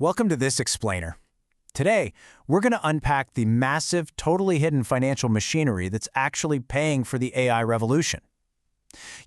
Welcome to this explainer. Today, we're going to unpack the massive, totally hidden financial machinery that's actually paying for the AI revolution.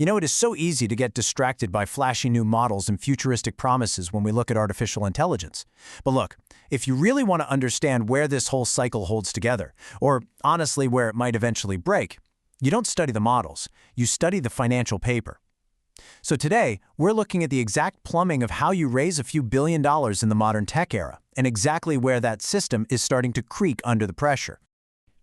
You know, it is so easy to get distracted by flashy new models and futuristic promises when we look at artificial intelligence. But look, if you really want to understand where this whole cycle holds together, or honestly where it might eventually break, you don't study the models, you study the financial paper. So today, we're looking at the exact plumbing of how you raise a few $1 billion in the modern tech era, and exactly where that system is starting to creak under the pressure.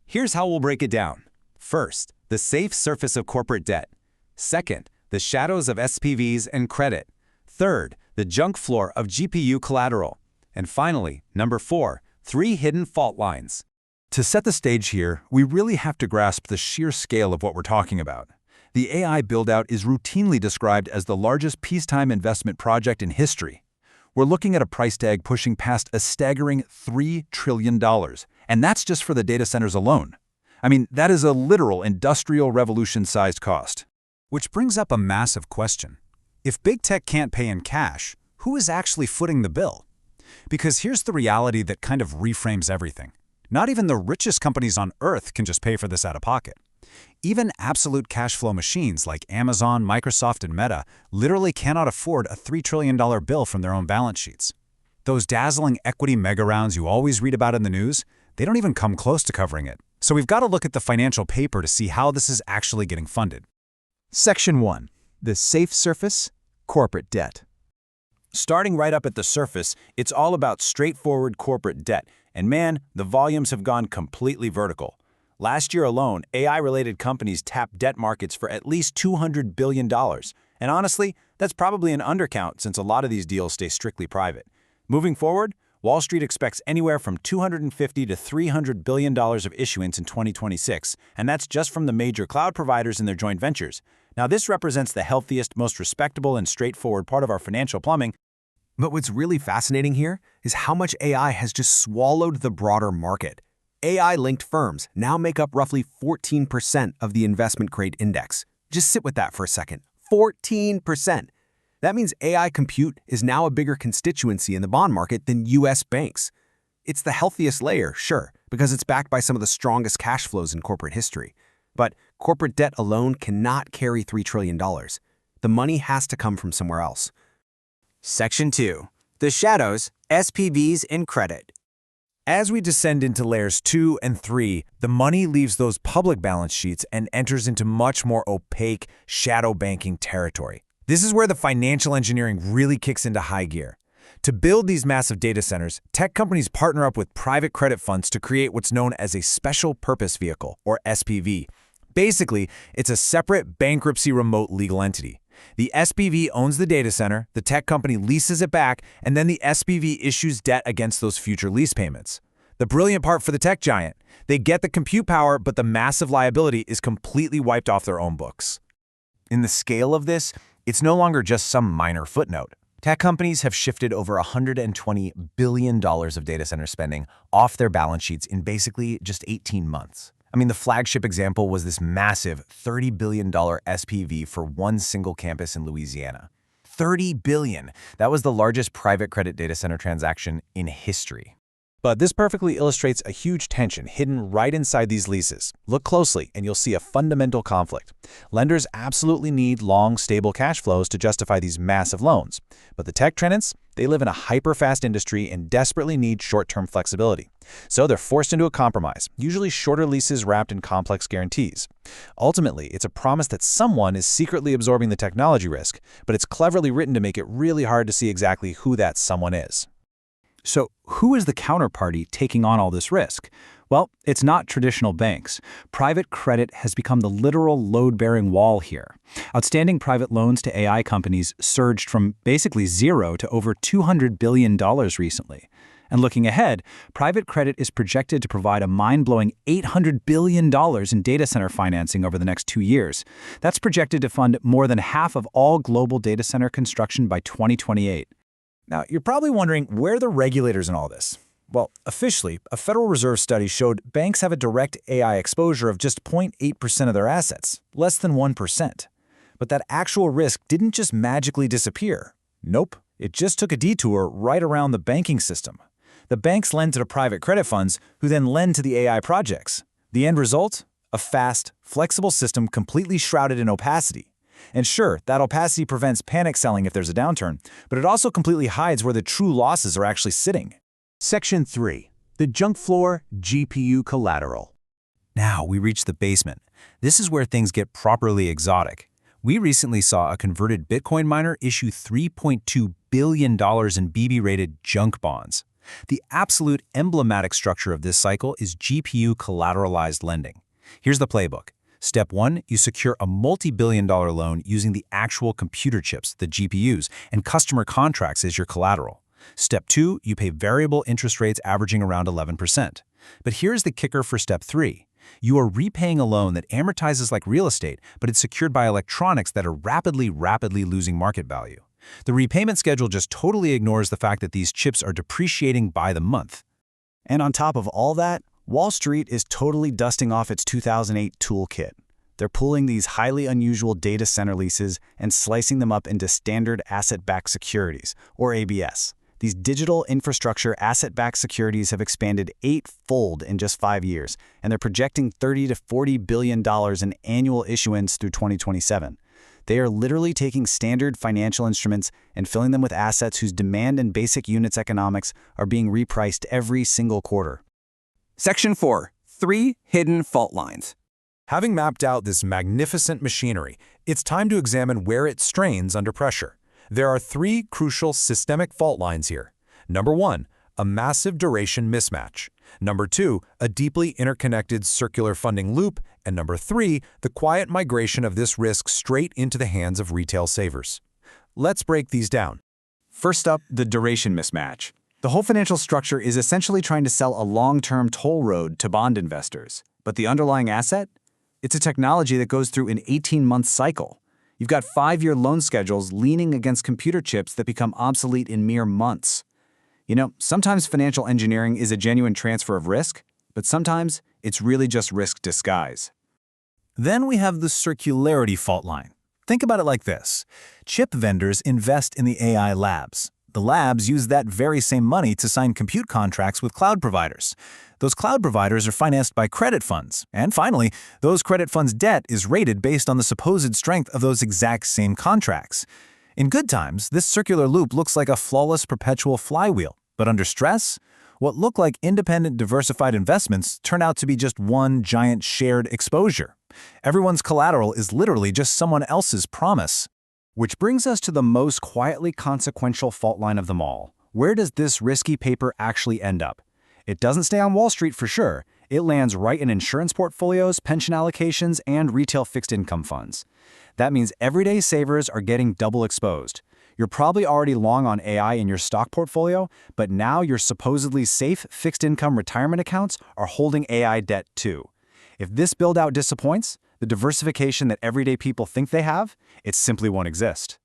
Here's how we'll break it down. First, the safe surface of corporate debt. Second, the shadows of SPVs and credit. Third, the junk floor of GPU collateral. And finally, number 4, 3 hidden fault lines. To set the stage here, we really have to grasp the sheer scale of what we're talking about. The AI build-out is routinely described as the largest peacetime investment project in history. We're looking at a price tag pushing past a staggering $3 trillion, and that's just for the data centers alone. I mean, that is a literal industrial revolution-sized cost. Which brings up a massive question. If big tech can't pay in cash, who is actually footing the bill? Because here's the reality that kind of reframes everything. Not even the richest companies on Earth can just pay for this out of pocket. Even absolute cash flow machines like Amazon, Microsoft, and Meta literally cannot afford a $3 trillion bill from their own balance sheets. Those dazzling equity mega rounds you always read about in the news, they don't even come close to covering it. So we've got to look at the financial paper to see how this is actually getting funded. Section 1. The safe surface, corporate debt. Starting right up at the surface, it's all about straightforward corporate debt. And man, the volumes have gone completely vertical. Last year alone, AI-related companies tapped debt markets for at least $200 billion. And honestly, that's probably an undercount since a lot of these deals stay strictly private. Moving forward, Wall Street expects anywhere from $250 to $300 billion of issuance in 2026, and that's just from the major cloud providers and their joint ventures. Now, this represents the healthiest, most respectable, and straightforward part of our financial plumbing. But what's really fascinating here is how much AI has just swallowed the broader market. AI-linked firms now make up roughly 14% of the investment-grade index. Just sit with that for a second. 14%. That means AI compute is now a bigger constituency in the bond market than U.S. banks. It's the healthiest layer, sure, because it's backed by some of the strongest cash flows in corporate history. But corporate debt alone cannot carry $3 trillion. The money has to come from somewhere else. Section 2. The shadows, SPVs, and credit. As we descend into layers 2 and 3, the money leaves those public balance sheets and enters into much more opaque, shadow banking territory. This is where the financial engineering really kicks into high gear. To build these massive data centers, tech companies partner up with private credit funds to create what's known as a special purpose vehicle, or SPV. Basically, it's a separate bankruptcy remote legal entity. The SPV owns the data center, the tech company leases it back, and then the SPV issues debt against those future lease payments. The brilliant part for the tech giant, they get the compute power, but the massive liability is completely wiped off their own books. In the scale of this, it's no longer just some minor footnote. Tech companies have shifted over $120 billion of data center spending off their balance sheets in basically just 18 months. I mean, the flagship example was this massive $30 billion SPV for one single campus in Louisiana. $30 billion! That was the largest private credit data center transaction in history. But this perfectly illustrates a huge tension hidden right inside these leases. Look closely, and you'll see a fundamental conflict. Lenders absolutely need long, stable cash flows to justify these massive loans. But the tech tenants, they live in a hyper-fast industry and desperately need short-term flexibility. So they're forced into a compromise, usually shorter leases wrapped in complex guarantees. Ultimately, it's a promise that someone is secretly absorbing the technology risk, but it's cleverly written to make it really hard to see exactly who that someone is. So who is the counterparty taking on all this risk? Well, it's not traditional banks. Private credit has become the literal load-bearing wall here. Outstanding private loans to AI companies surged from basically zero to over $200 billion recently. And looking ahead, private credit is projected to provide a mind-blowing $800 billion in data center financing over the next 2 years. That's projected to fund more than half of all global data center construction by 2028. Now, you're probably wondering, where are the regulators in all this? Well, officially, a Federal Reserve study showed banks have a direct AI exposure of just 0.8% of their assets, less than 1%. But that actual risk didn't just magically disappear. Nope, It just took a detour right around the banking system. The banks lend to the private credit funds, who then lend to the AI projects. The end result? A fast, flexible system completely shrouded in opacity. And sure, that opacity prevents panic selling if there's a downturn, but it also completely hides where the true losses are actually sitting. Section 3. The junk floor GPU collateral. Now we reach the basement. This is where things get properly exotic. We recently saw a converted Bitcoin miner issue $3.2 billion in BB-rated junk bonds. The absolute emblematic structure of this cycle is GPU collateralized lending. Here's the playbook. Step 1, you secure a multi-billion-dollar loan using the actual computer chips, the GPUs, and customer contracts as your collateral. Step 2, you pay variable interest rates averaging around 11%. But here's the kicker for Step 3. You are repaying a loan that amortizes like real estate, but it's secured by electronics that are rapidly losing market value. The repayment schedule just totally ignores the fact that these chips are depreciating by the month. And on top of all that, Wall Street is totally dusting off its 2008 toolkit. They're pulling these highly unusual data center leases and slicing them up into standard asset-backed securities, or ABS. These digital infrastructure asset-backed securities have expanded 8-fold in just 5 years, and they're projecting $30 to $40 billion in annual issuance through 2027. They are literally taking standard financial instruments and filling them with assets whose demand and basic units economics are being repriced every single quarter. Section 4. 3 hidden fault lines. Having mapped out this magnificent machinery, it's time to examine where it strains under pressure. There are 3 crucial systemic fault lines here. Number 1, a massive duration mismatch. Number 2, a deeply interconnected circular funding loop. And number 3, the quiet migration of this risk straight into the hands of retail savers. Let's break these down. First up, the duration mismatch. The whole financial structure is essentially trying to sell a long-term toll road to bond investors. But the underlying asset? It's a technology that goes through an 18-month cycle. You've got 5-year loan schedules leaning against computer chips that become obsolete in mere months. You know, sometimes financial engineering is a genuine transfer of risk, but sometimes it's really just risk disguise. Then we have the circularity fault line. Think about it like this. Chip vendors invest in the AI labs. The labs use that very same money to sign compute contracts with cloud providers. Those cloud providers are financed by credit funds. And finally, those credit funds' debt is rated based on the supposed strength of those exact same contracts. In good times, this circular loop looks like a flawless perpetual flywheel. But under stress, what look like independent diversified investments turn out to be just one giant shared exposure. Everyone's collateral is literally just someone else's promise. Which brings us to the most quietly consequential fault line of them all. Where does this risky paper actually end up? It doesn't stay on Wall Street for sure. It lands right in insurance portfolios, pension allocations, and retail fixed income funds. That means everyday savers are getting double exposed. You're probably already long on AI in your stock portfolio, but now your supposedly safe fixed income retirement accounts are holding AI debt too. If this build-out disappoints, the diversification that everyday people think they have, it simply won't exist.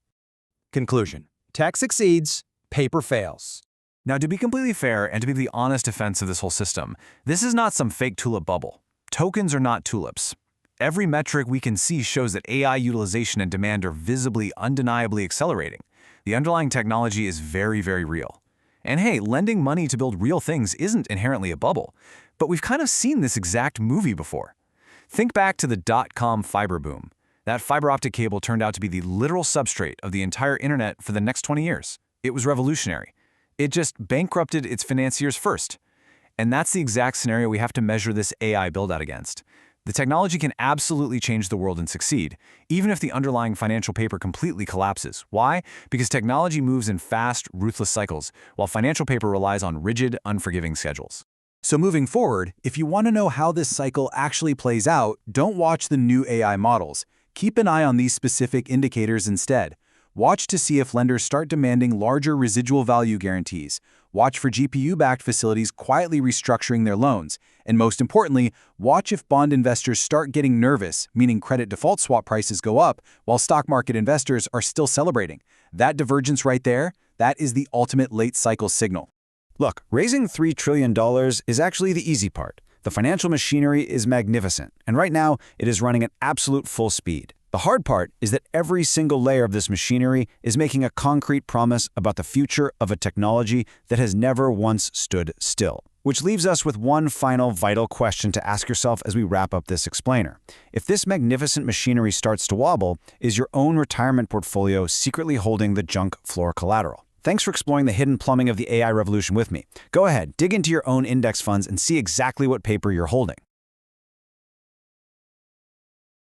Conclusion. Tech succeeds, paper fails. Now, to be completely fair and to be the honest defense of this whole system, this is not some fake tulip bubble. Tokens are not tulips. Every metric we can see shows that AI utilization and demand are visibly, undeniably accelerating. The underlying technology is very real. And hey, lending money to build real things isn't inherently a bubble, but we've kind of seen this exact movie before. Think back to the dot-com fiber boom. That fiber optic cable turned out to be the literal substrate of the entire internet for the next 20 years. It was revolutionary. It just bankrupted its financiers first. And that's the exact scenario we have to measure this AI build-out against. The technology can absolutely change the world and succeed, even if the underlying financial paper completely collapses. Why? Because technology moves in fast, ruthless cycles, while financial paper relies on rigid, unforgiving schedules. So moving forward, if you want to know how this cycle actually plays out, don't watch the new AI models. Keep an eye on these specific indicators instead. Watch to see if lenders start demanding larger residual value guarantees. Watch for GPU-backed facilities quietly restructuring their loans. And most importantly, watch if bond investors start getting nervous, meaning credit default swap prices go up, while stock market investors are still celebrating. That divergence right there, that is the ultimate late cycle signal. Look, raising $3 trillion is actually the easy part. The financial machinery is magnificent, and right now it is running at absolute full speed. The hard part is that every single layer of this machinery is making a concrete promise about the future of a technology that has never once stood still. Which leaves us with one final vital question to ask yourself as we wrap up this explainer. If this magnificent machinery starts to wobble, is your own retirement portfolio secretly holding the junk floor collateral? Thanks for exploring the hidden plumbing of the AI revolution with me. Go ahead, dig into your own index funds and see exactly what paper you're holding.